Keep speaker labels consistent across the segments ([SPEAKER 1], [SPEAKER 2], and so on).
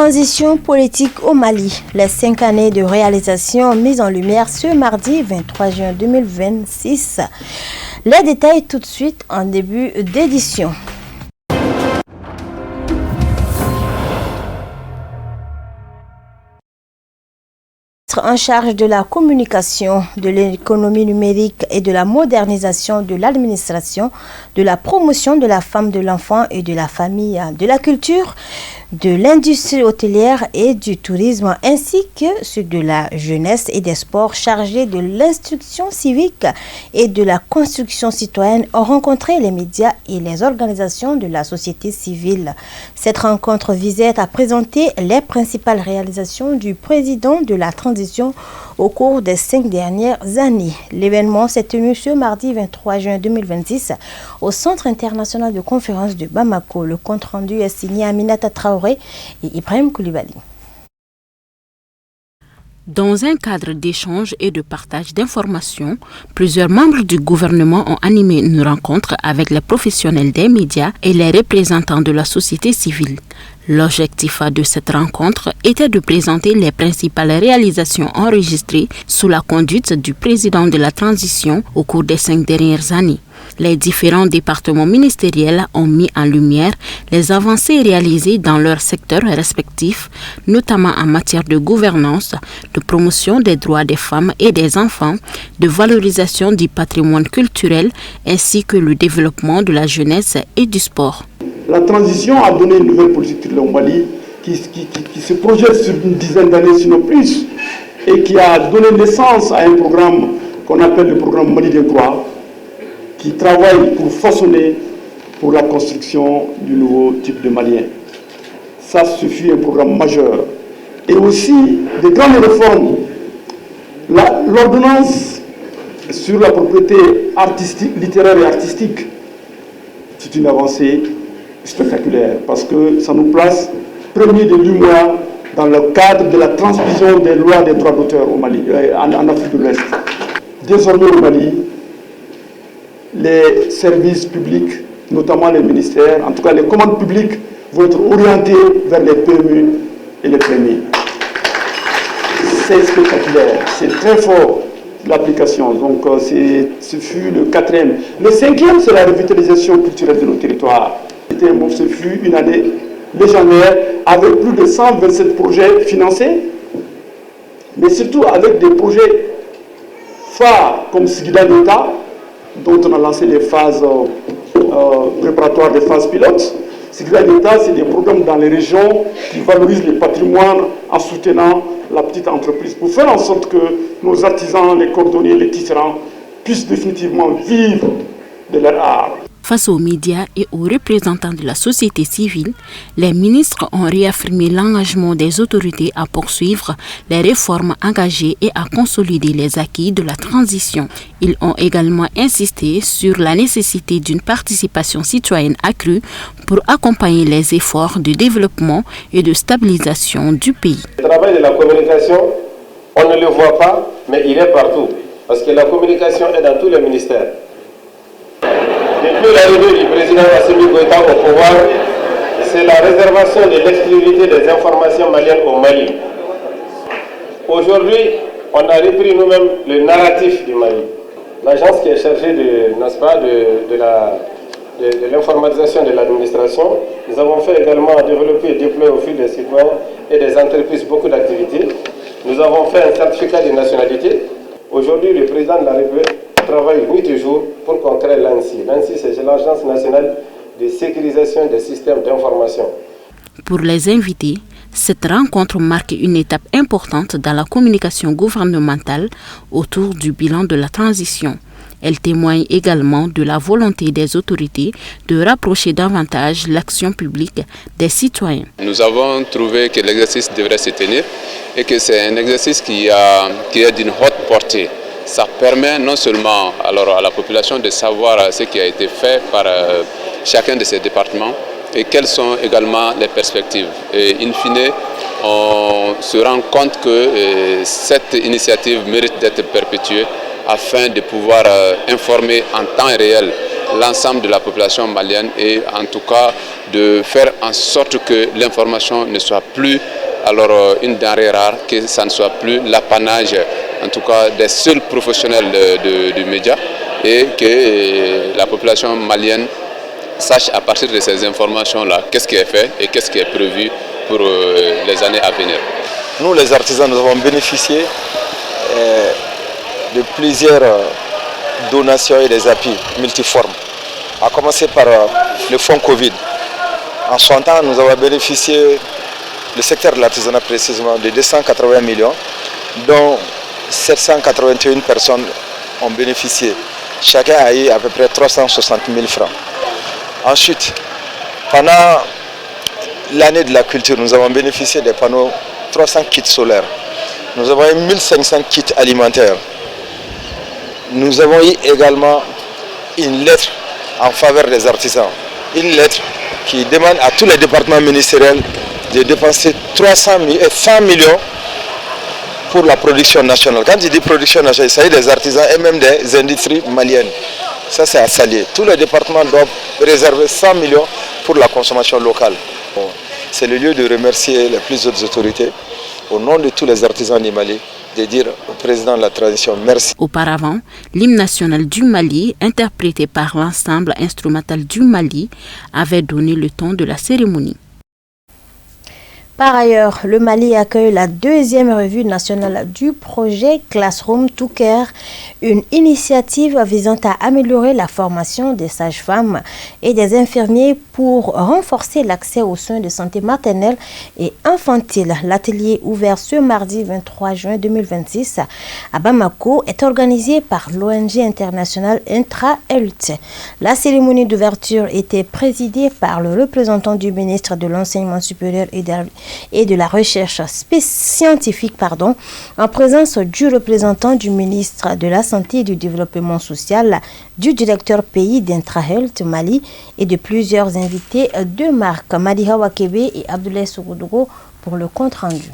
[SPEAKER 1] Transition politique au Mali. Les 5 années de réalisation mises en lumière ce mardi 23 juin 2026. Les détails tout de suite en début d'édition. En charge de la communication, de l'économie numérique et de la modernisation de l'administration, de la promotion de la femme, de l'enfant et de la famille, de la culture, de l'industrie hôtelière et du tourisme, ainsi que ceux de la jeunesse et des sports chargés de l'instruction civique et de la construction citoyenne ont rencontré les médias et les organisations de la société civile. Cette rencontre visait à présenter les principales réalisations du président de la transition au cours des 5 dernières années. L'événement s'est tenu ce mardi 23 juin 2026 au Centre international de conférence de Bamako. Le compte-rendu est signé Aminata Traoré et Ibrahim Koulibaly.
[SPEAKER 2] Dans un cadre d'échange et de partage d'informations, plusieurs membres du gouvernement ont animé une rencontre avec les professionnels des médias et les représentants de la société civile. L'objectif de cette rencontre était de présenter les principales réalisations enregistrées sous la conduite du président de la transition au cours des 5 dernières années. Les différents départements ministériels ont mis en lumière les avancées réalisées dans leurs secteurs respectifs, notamment en matière de gouvernance, de promotion des droits des femmes et des enfants, de valorisation du patrimoine culturel ainsi que le développement de la jeunesse et du sport.
[SPEAKER 3] La transition a donné une nouvelle politique au Mali qui se projette sur une dizaine d'années, sinon plus, et qui a donné naissance à un programme qu'on appelle le programme Mali des droits, qui travaille pour façonner pour la construction du nouveau type de Malien. Ça, ce fut un programme majeur. Et aussi des grandes réformes. L'ordonnance sur la propriété artistique, littéraire et artistique, c'est une avancée spectaculaire parce que ça nous place premier de l'UMOA dans le cadre de la transmission des lois des droits d'auteur au Mali, en Afrique de l'Ouest. Désormais au Mali, les services publics, notamment les ministères, en tout cas les commandes publiques, vont être orientées vers les PME et les PMI. C'est spectaculaire, c'est très fort l'application. Donc ce fut le 4e. Le 5e, c'est la revitalisation culturelle de nos territoires. Ce fut une année légendaire avec plus de 127 projets financés, mais surtout avec des projets phares comme Sigida d'État, dont on a lancé les phases préparatoires des phases pilotes. Sigida d'État, c'est des programmes dans les régions qui valorisent le patrimoine en soutenant la petite entreprise pour faire en sorte que nos artisans, les cordonniers, les tisserands puissent définitivement vivre de leur art.
[SPEAKER 2] Face aux médias et aux représentants de la société civile, les ministres ont réaffirmé l'engagement des autorités à poursuivre les réformes engagées et à consolider les acquis de la transition. Ils ont également insisté sur la nécessité d'une participation citoyenne accrue pour accompagner les efforts de développement et de stabilisation du pays.
[SPEAKER 4] Le travail de la communication, on ne le voit pas, mais il est partout, parce que la communication est dans tous les ministères. Depuis l'arrivée du président Assimi Goïta au pouvoir, c'est la réservation de l'exclusivité des informations maliennes au Mali. Aujourd'hui, on a repris nous-mêmes le narratif du Mali. L'agence qui est chargée de l'informatisation de l'administration, nous avons fait également développer et déployer au fil des citoyens et des entreprises beaucoup d'activités. Nous avons fait un certificat de nationalité. Aujourd'hui, le président de la République travaille nuit et jour pour qu'on crée l'ANSI. L'ANSI, c'est l'Agence nationale de sécurisation des systèmes d'information.
[SPEAKER 2] Pour les invités, cette rencontre marque une étape importante dans la communication gouvernementale autour du bilan de la transition. Elle témoigne également de la volonté des autorités de rapprocher davantage l'action publique des citoyens.
[SPEAKER 5] Nous avons trouvé que l'exercice devrait se tenir et que c'est un exercice qui est d'une haute portée. Ça permet non seulement à la population de savoir ce qui a été fait par chacun de ces départements et quelles sont également les perspectives. Et in fine, on se rend compte que cette initiative mérite d'être perpétuée afin de pouvoir informer en temps réel l'ensemble de la population malienne et en tout cas de faire en sorte que l'information ne soit plus alors une denrée rare, que ça ne soit plus l'apanage en tout cas des seuls professionnels du média et que la population malienne sache à partir de ces informations-là qu'est-ce qui est fait et qu'est-ce qui est prévu pour les années à venir.
[SPEAKER 6] Nous les artisans, nous avons bénéficié de plusieurs donations et des appuis multiformes, à commencer par le fonds Covid. En son temps, nous avons bénéficié, le secteur de l'artisanat précisément, de 280 millions, dont 781 personnes ont bénéficié. Chacun a eu à peu près 360 000 francs. Ensuite, pendant l'année de la culture, nous avons bénéficié des panneaux 300 kits solaires. Nous avons eu 1500 kits alimentaires. Nous avons eu également une lettre en faveur des artisans. Une lettre qui demande à tous les départements ministériels de dépenser 100 millions pour la production nationale. Quand je dis production nationale, il s'agit des artisans et même des industries maliennes. Ça, c'est à saluer. Tous les départements doivent réserver 100 millions pour la consommation locale. Bon, c'est le lieu de remercier les plus hautes autorités, au nom de tous les artisans du Mali, de dire au président de la transition merci.
[SPEAKER 2] Auparavant, l'hymne national du Mali, interprété par l'ensemble instrumental du Mali, avait donné le ton de la cérémonie.
[SPEAKER 1] Par ailleurs, le Mali accueille la deuxième revue nationale du projet Classroom to Care, une initiative visant à améliorer la formation des sages-femmes et des infirmiers pour renforcer l'accès aux soins de santé maternelle et infantile. L'atelier ouvert ce mardi 23 juin 2026 à Bamako est organisé par l'ONG internationale Intra-Health. La cérémonie d'ouverture était présidée par le représentant du ministre de l'Enseignement supérieur et de la recherche scientifique, en présence du représentant du ministre de la Santé et du Développement social, du directeur pays d'Intra-Health Mali et de plusieurs invités de marque. Madiha Wakebe et Abdoulaye Sougoudou pour le compte rendu.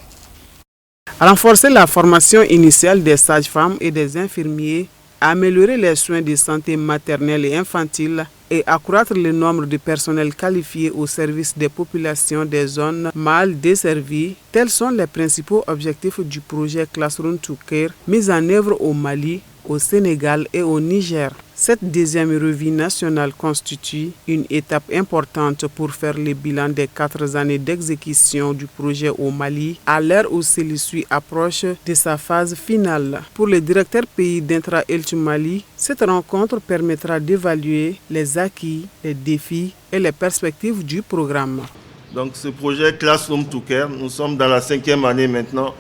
[SPEAKER 7] Renforcer la formation initiale des sages-femmes et des infirmiers, améliorer les soins de santé maternelle et infantile et accroître le nombre de personnels qualifiés au service des populations des zones mal desservies, tels sont les principaux objectifs du projet Classroom to Care mis en œuvre au Mali, au Sénégal et au Niger. Cette deuxième revue nationale constitue une étape importante pour faire le bilan des 4 années d'exécution du projet au Mali, à l'heure où celui-ci approche de sa phase finale. Pour le directeur pays d'Intra-Health Mali, cette rencontre permettra d'évaluer les acquis, les défis et les perspectives du programme.
[SPEAKER 8] Donc ce projet Classroom to Care, nous sommes dans la 5e année maintenant.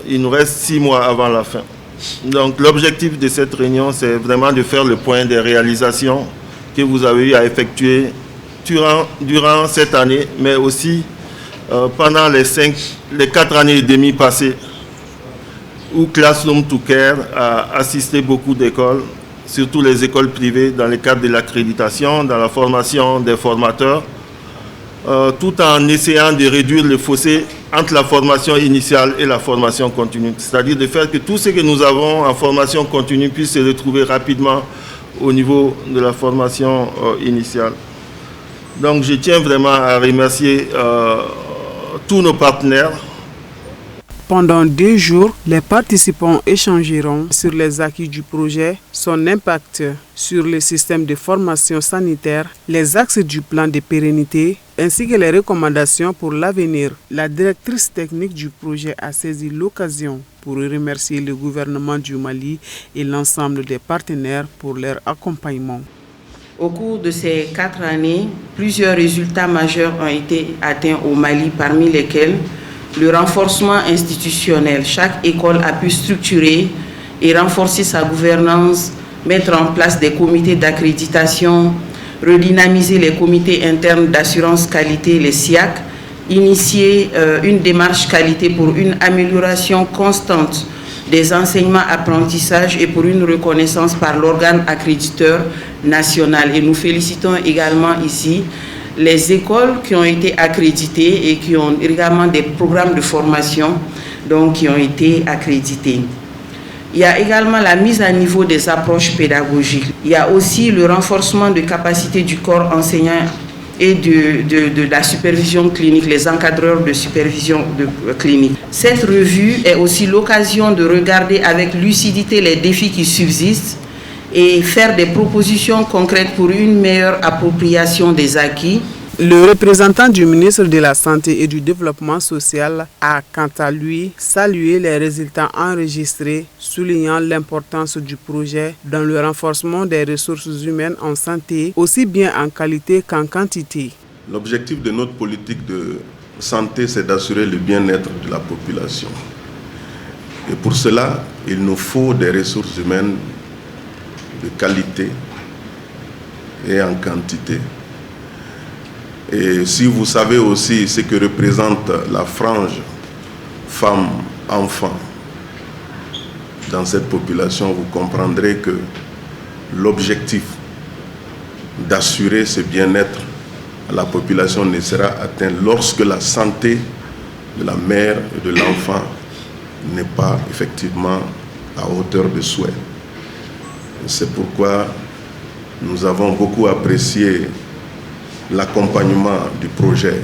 [SPEAKER 8] Il nous reste 6 mois avant la fin. Donc l'objectif de cette réunion, c'est vraiment de faire le point des réalisations que vous avez eu à effectuer durant cette année, mais aussi pendant les 4 années et demie passées, où Classroom to Care a assisté beaucoup d'écoles, surtout les écoles privées, dans le cadre de l'accréditation, dans la formation des formateurs, tout en essayant de réduire le fossé entre la formation initiale et la formation continue. C'est-à-dire de faire que tout ce que nous avons en formation continue puisse se retrouver rapidement au niveau de la formation initiale. Donc je tiens vraiment à remercier tous nos partenaires.
[SPEAKER 7] Pendant 2 jours, les participants échangeront sur les acquis du projet, son impact sur le système de formation sanitaire, les axes du plan de pérennité, ainsi que les recommandations pour l'avenir. La directrice technique du projet a saisi l'occasion pour remercier le gouvernement du Mali et l'ensemble des partenaires pour leur accompagnement.
[SPEAKER 9] Au cours de ces 4 années, plusieurs résultats majeurs ont été atteints au Mali, parmi lesquels le renforcement institutionnel. Chaque école a pu structurer et renforcer sa gouvernance, mettre en place des comités d'accréditation, redynamiser les comités internes d'assurance qualité, les SIAC, initier une démarche qualité pour une amélioration constante des enseignements-apprentissages et pour une reconnaissance par l'organe accréditeur national. Et nous félicitons également ici les écoles qui ont été accréditées et qui ont également des programmes de formation qui ont été accrédités. Il y a également la mise à niveau des approches pédagogiques. Il y a aussi le renforcement de capacités du corps enseignant et de la supervision clinique, les encadreurs de supervision clinique. Cette revue est aussi l'occasion de regarder avec lucidité les défis qui subsistent et faire des propositions concrètes pour une meilleure appropriation des acquis.
[SPEAKER 7] Le représentant du ministre de la Santé et du Développement social a quant à lui salué les résultats enregistrés, soulignant l'importance du projet dans le renforcement des ressources humaines en santé, aussi bien en qualité qu'en quantité.
[SPEAKER 10] L'objectif de notre politique de santé, c'est d'assurer le bien-être de la population. Et pour cela, il nous faut des ressources humaines de qualité et en quantité. Et si vous savez aussi ce que représente la frange femmes-enfants dans cette population, vous comprendrez que l'objectif d'assurer ce bien-être à la population ne sera atteint lorsque la santé de la mère et de l'enfant n'est pas effectivement à hauteur de souhait. C'est pourquoi nous avons beaucoup apprécié l'accompagnement du projet.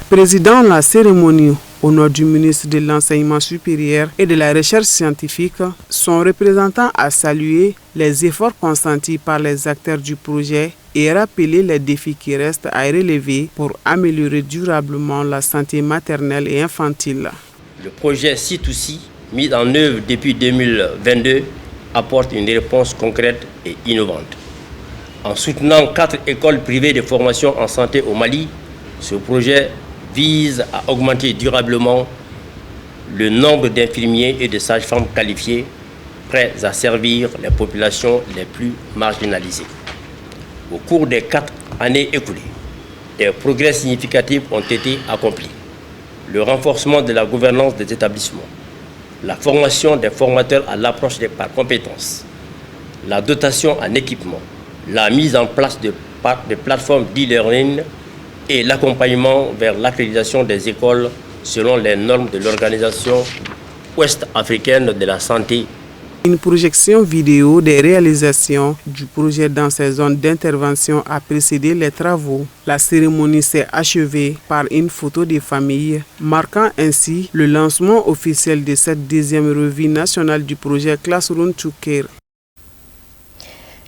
[SPEAKER 7] Président de la cérémonie, au nom du ministre de l'Enseignement supérieur et de la Recherche scientifique, son représentant a salué les efforts consentis par les acteurs du projet et rappelé les défis qui restent à relever pour améliorer durablement la santé maternelle et infantile.
[SPEAKER 11] Le projet C2C, mis en œuvre depuis 2022, apporte une réponse concrète et innovante. En soutenant 4 écoles privées de formation en santé au Mali, ce projet vise à augmenter durablement le nombre d'infirmiers et de sages-femmes qualifiés prêts à servir les populations les plus marginalisées. Au cours des 4 années écoulées, des progrès significatifs ont été accomplis. Le renforcement de la gouvernance des établissements, la formation des formateurs à l'approche par compétences, la dotation en équipement, la mise en place de plateformes d'e-learning et l'accompagnement vers l'accréditation des écoles selon les normes de l'Organisation ouest-africaine de la santé.
[SPEAKER 7] Une projection vidéo des réalisations du projet dans ces zones d'intervention a précédé les travaux. La cérémonie s'est achevée par une photo des familles, marquant ainsi le lancement officiel de cette 10e revue nationale du projet Classroom to Care.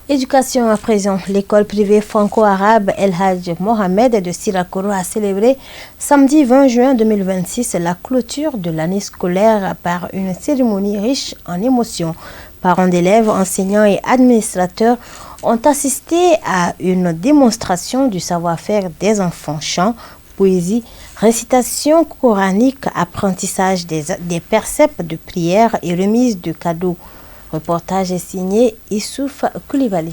[SPEAKER 1] Éducation à présent, l'école privée franco-arabe El Hadj Mohamed de Sirakoro a célébré samedi 20 juin 2026 la clôture de l'année scolaire par une cérémonie riche en émotions. Parents d'élèves, enseignants et administrateurs ont assisté à une démonstration du savoir-faire des enfants, chant, poésie, récitation coranique, apprentissage des préceptes de prière et remise de cadeaux. Reportage est signé Issouf Koulibaly.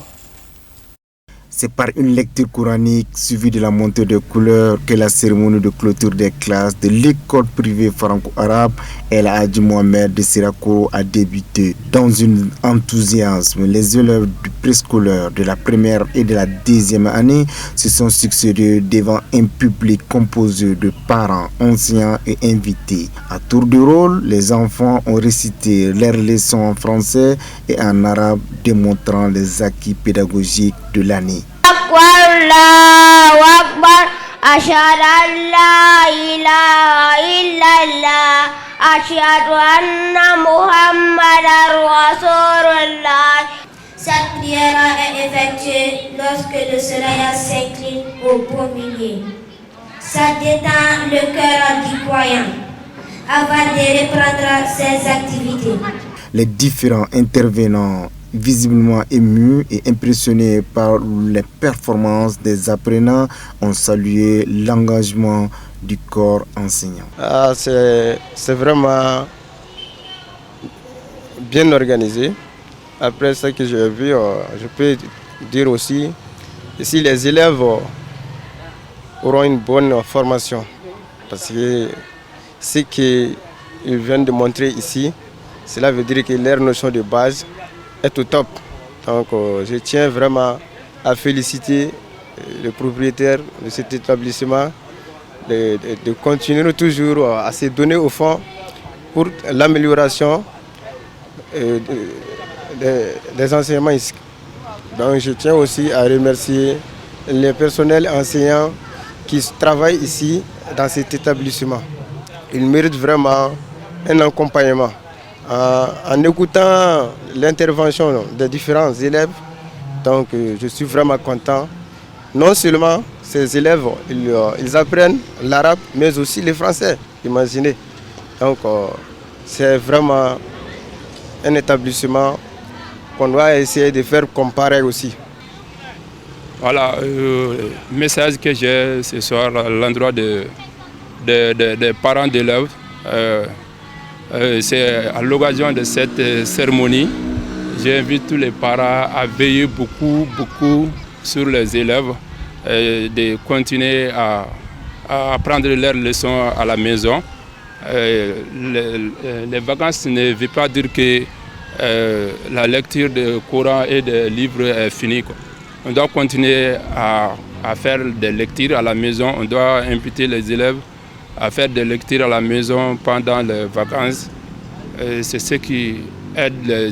[SPEAKER 12] C'est par une lecture coranique suivie de la montée de couleurs que la cérémonie de clôture des classes de l'école privée franco-arabe El Hadj Mohamed de Sirakoro a débuté. Dans un enthousiasme, les élèves du préscolaire de la première et de la 10e année se sont succédés devant un public composé de parents, enseignants et invités. À tour de rôle, les enfants ont récité leurs leçons en français et en arabe, démontrant les acquis pédagogiques de l'année.
[SPEAKER 13] Cette prière est effectuée lorsque le soleil s'incline au beau milieu. Ça détend le cœur du croyant avant de reprendre ses activités.
[SPEAKER 12] Les différents intervenants, visiblement émus et impressionnés par les performances des apprenants, ont salué l'engagement du corps enseignant.
[SPEAKER 14] C'est vraiment bien organisé. Après ce que j'ai vu, je peux dire aussi, ici les élèves auront une bonne formation. Parce que ce qu'ils viennent de montrer ici, cela veut dire que leur notion de base est au top. Donc je tiens vraiment à féliciter le propriétaire de cet établissement de continuer toujours à se donner au fond pour l'amélioration des enseignements ici. Donc je tiens aussi à remercier les personnels enseignants qui travaillent ici dans cet établissement. Ils méritent vraiment un accompagnement. En écoutant l'intervention des différents élèves, donc je suis vraiment content. Non seulement ces élèves, ils apprennent l'arabe, mais aussi le français, imaginez. Donc c'est vraiment un établissement qu'on doit essayer de faire comme pareil aussi.
[SPEAKER 15] Voilà, le message que j'ai ce soir à l'endroit des parents d'élèves, c'est à l'occasion de cette cérémonie, j'invite tous les parents à veiller beaucoup sur les élèves, de continuer à apprendre leurs leçons à la maison. Les vacances ne veulent pas dire que la lecture de Coran et des livres est finie, quoi. On doit continuer à faire des lectures à la maison. On doit inviter les élèves à faire des lectures à la maison pendant les vacances. C'est ce qui aide les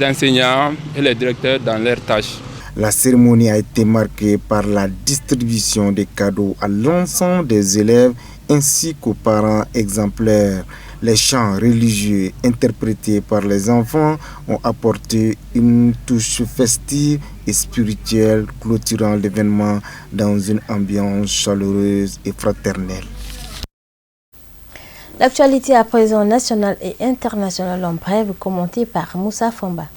[SPEAKER 15] enseignants et les directeurs dans leurs tâches.
[SPEAKER 12] La cérémonie a été marquée par la distribution des cadeaux à l'ensemble des élèves ainsi qu'aux parents exemplaires. Les chants religieux interprétés par les enfants ont apporté une touche festive et spirituelle, clôturant l'événement dans une ambiance chaleureuse et fraternelle.
[SPEAKER 1] L'actualité à présent nationale et internationale en bref, commentée par Moussa Famba.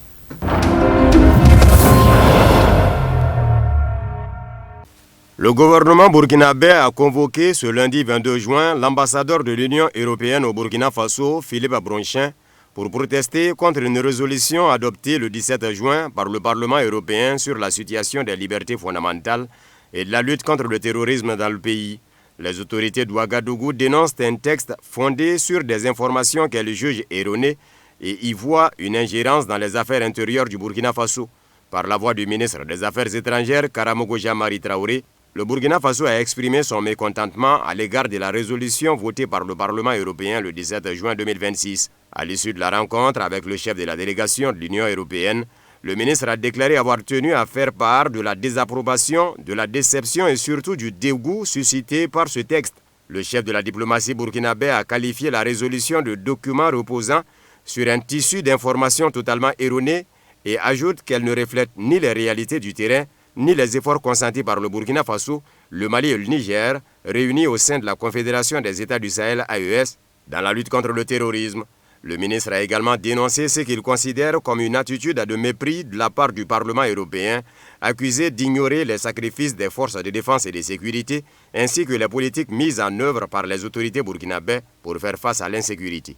[SPEAKER 16] Le gouvernement burkinabé a convoqué ce lundi 22 juin l'ambassadeur de l'Union européenne au Burkina Faso, Philippe Bronchin, pour protester contre une résolution adoptée le 17 juin par le Parlement européen sur la situation des libertés fondamentales et de la lutte contre le terrorisme dans le pays. Les autorités d'Ouagadougou dénoncent un texte fondé sur des informations qu'elles jugent erronées et y voient une ingérence dans les affaires intérieures du Burkina Faso. Par la voix du ministre des Affaires étrangères, Karamogo Jean-Marie Traoré, le Burkina Faso a exprimé son mécontentement à l'égard de la résolution votée par le Parlement européen le 17 juin 2026. À l'issue de la rencontre avec le chef de la délégation de l'Union européenne, le ministre a déclaré avoir tenu à faire part de la désapprobation, de la déception et surtout du dégoût suscité par ce texte. Le chef de la diplomatie burkinabé a qualifié la résolution de document reposant sur un tissu d'informations totalement erroné et ajoute qu'elle ne reflète ni les réalités du terrain, ni les efforts consentis par le Burkina Faso, le Mali et le Niger, réunis au sein de la Confédération des États du Sahel AES, dans la lutte contre le terrorisme. Le ministre a également dénoncé ce qu'il considère comme une attitude de mépris de la part du Parlement européen, accusé d'ignorer les sacrifices des forces de défense et de sécurité, ainsi que les politiques mises en œuvre par les autorités burkinabées pour faire face à l'insécurité.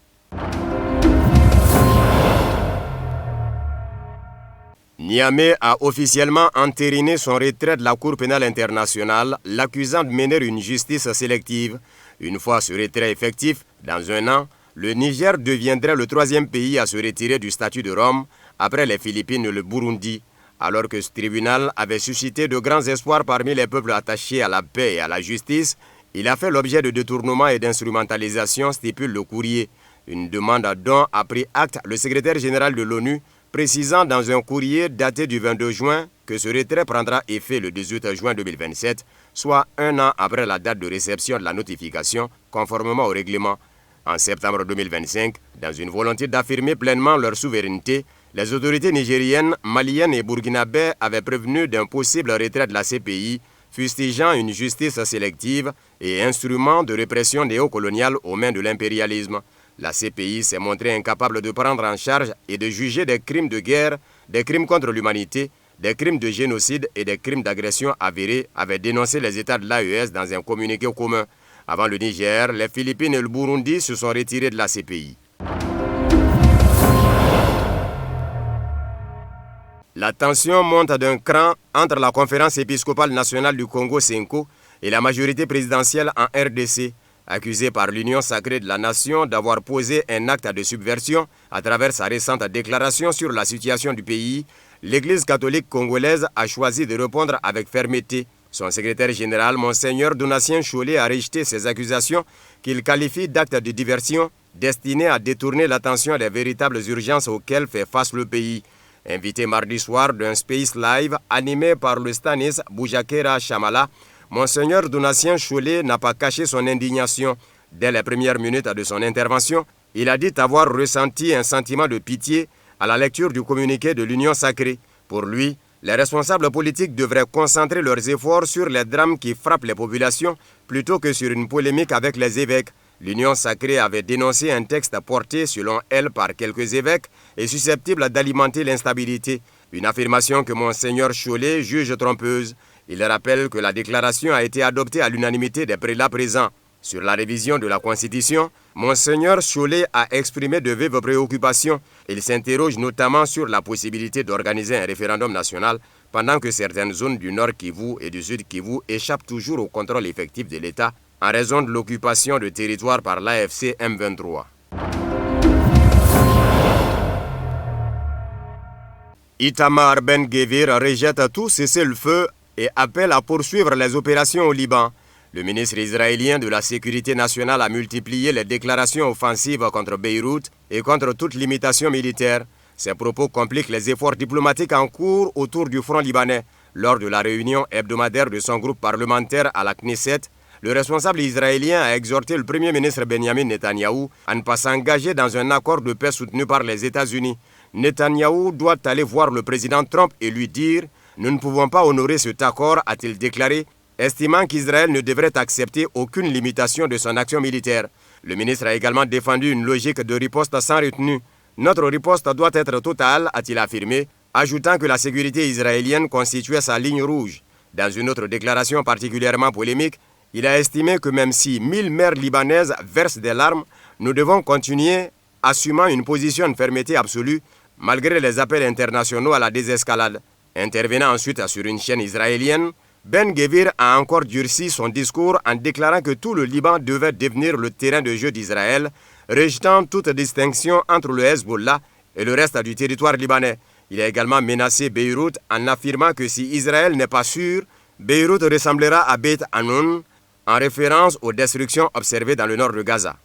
[SPEAKER 16] Niamey a officiellement entériné son retrait de la Cour pénale internationale, l'accusant de mener une justice sélective. Une fois ce retrait effectif, dans un an, le Niger deviendrait le troisième pays à se retirer du statut de Rome, après les Philippines et le Burundi. Alors que ce tribunal avait suscité de grands espoirs parmi les peuples attachés à la paix et à la justice, il a fait l'objet de détournements et d'instrumentalisation, stipule le courrier. Une demande dont a pris acte le secrétaire général de l'ONU, précisant dans un courrier daté du 22 juin que ce retrait prendra effet le 18 juin 2027, soit un an après la date de réception de la notification, conformément au règlement. En septembre 2025, dans une volonté d'affirmer pleinement leur souveraineté, les autorités nigériennes, maliennes et burkinabées avaient prévenu d'un possible retrait de la CPI, fustigeant une justice sélective et instrument de répression néocoloniale aux mains de l'impérialisme. La CPI s'est montrée incapable de prendre en charge et de juger des crimes de guerre, des crimes contre l'humanité, des crimes de génocide et des crimes d'agression avérés, avaient dénoncé les États de l'AES dans un communiqué commun. Avant le Niger, les Philippines et le Burundi se sont retirés de la CPI. La tension monte d'un cran entre la Conférence épiscopale nationale du Congo (CENCO) et la majorité présidentielle en RDC. Accusée par l'Union sacrée de la nation d'avoir posé un acte de subversion à travers sa récente déclaration sur la situation du pays, l'Église catholique congolaise a choisi de répondre avec fermeté. Son secrétaire général, Monseigneur Donatien Chollet, a rejeté ces accusations qu'il qualifie d'actes de diversion, destiné à détourner l'attention des véritables urgences auxquelles fait face le pays. Invité mardi soir d'un Space Live animé par le Stanis Boujakera Chamala, Monseigneur Donatien Chollet n'a pas caché son indignation. Dès les premières minutes de son intervention, il a dit avoir ressenti un sentiment de pitié à la lecture du communiqué de l'Union sacrée. Pour lui, les responsables politiques devraient concentrer leurs efforts sur les drames qui frappent les populations plutôt que sur une polémique avec les évêques. L'Union sacrée avait dénoncé un texte porté, selon elle, par quelques évêques et susceptible d'alimenter l'instabilité. Une affirmation que Monseigneur Chollet juge trompeuse. Il rappelle que la déclaration a été adoptée à l'unanimité des prélats présents. Sur la révision de la Constitution, Monseigneur Chollet a exprimé de vives préoccupations. Il s'interroge notamment sur la possibilité d'organiser un référendum national pendant que certaines zones du Nord Kivu et du Sud Kivu échappent toujours au contrôle effectif de l'État en raison de l'occupation de territoires par l'AFC M23. Itamar Ben-Gvir rejette tout cessez-le-feu et appelle à poursuivre les opérations au Liban. Le ministre israélien de la Sécurité nationale a multiplié les déclarations offensives contre Beyrouth et contre toute limitation militaire. Ces propos compliquent les efforts diplomatiques en cours autour du front libanais. Lors de la réunion hebdomadaire de son groupe parlementaire à la Knesset, le responsable israélien a exhorté le Premier ministre Benjamin Netanyahou à ne pas s'engager dans un accord de paix soutenu par les États-Unis. Netanyahou doit aller voir le président Trump et lui dire « Nous ne pouvons pas honorer cet accord », a-t-il déclaré, estimant qu'Israël ne devrait accepter aucune limitation de son action militaire. Le ministre a également défendu une logique de riposte sans retenue. Notre riposte doit être totale, a-t-il affirmé, ajoutant que la sécurité israélienne constituait sa ligne rouge. Dans une autre déclaration particulièrement polémique, il a estimé que même si 1000 mères libanaises versent des larmes, nous devons continuer assumant une position de fermeté absolue malgré les appels internationaux à la désescalade. Intervenant ensuite sur une chaîne israélienne, Ben-Gvir a encore durci son discours en déclarant que tout le Liban devait devenir le terrain de jeu d'Israël, rejetant toute distinction entre le Hezbollah et le reste du territoire libanais. Il a également menacé Beyrouth en affirmant que si Israël n'est pas sûr, Beyrouth ressemblera à Beit Hanoun, en référence aux destructions observées dans le nord de Gaza.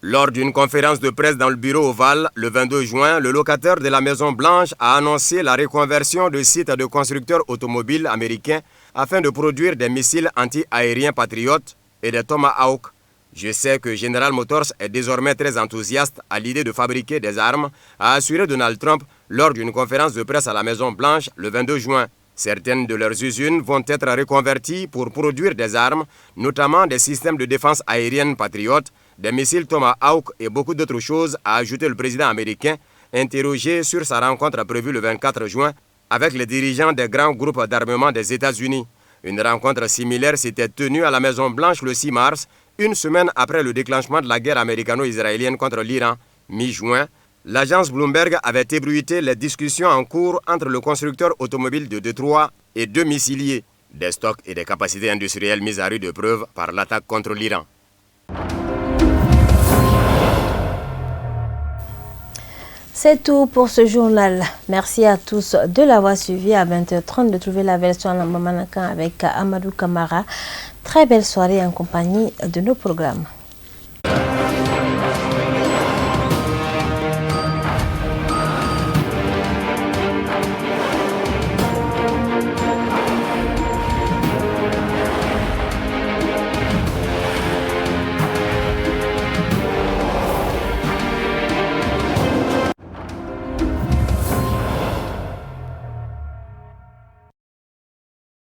[SPEAKER 16] Lors d'une conférence de presse dans le bureau ovale, le 22 juin, le locataire de la Maison Blanche a annoncé la reconversion de sites de constructeurs automobiles américains afin de produire des missiles anti-aériens Patriot et des Tomahawk. Je sais que General Motors est désormais très enthousiaste à l'idée de fabriquer des armes, a assuré Donald Trump lors d'une conférence de presse à la Maison Blanche le 22 juin. Certaines de leurs usines vont être reconverties pour produire des armes, notamment des systèmes de défense aérienne Patriot, des missiles Tomahawk et beaucoup d'autres choses, a ajouté le président américain, interrogé sur sa rencontre prévue le 24 juin avec les dirigeants des grands groupes d'armement des États-Unis. Une rencontre similaire s'était tenue à la Maison-Blanche le 6 mars, une semaine après le déclenchement de la guerre américano-israélienne contre l'Iran. Mi-juin, l'agence Bloomberg avait ébruité les discussions en cours entre le constructeur automobile de Détroit et deux missiliers, des stocks et des capacités industrielles mises à rude épreuve par l'attaque contre l'Iran.
[SPEAKER 1] C'est tout pour ce journal. Merci à tous de l'avoir suivi. À 20h30, de trouver la version en Mamanakan avec Amadou Kamara. Très belle soirée en compagnie de nos programmes.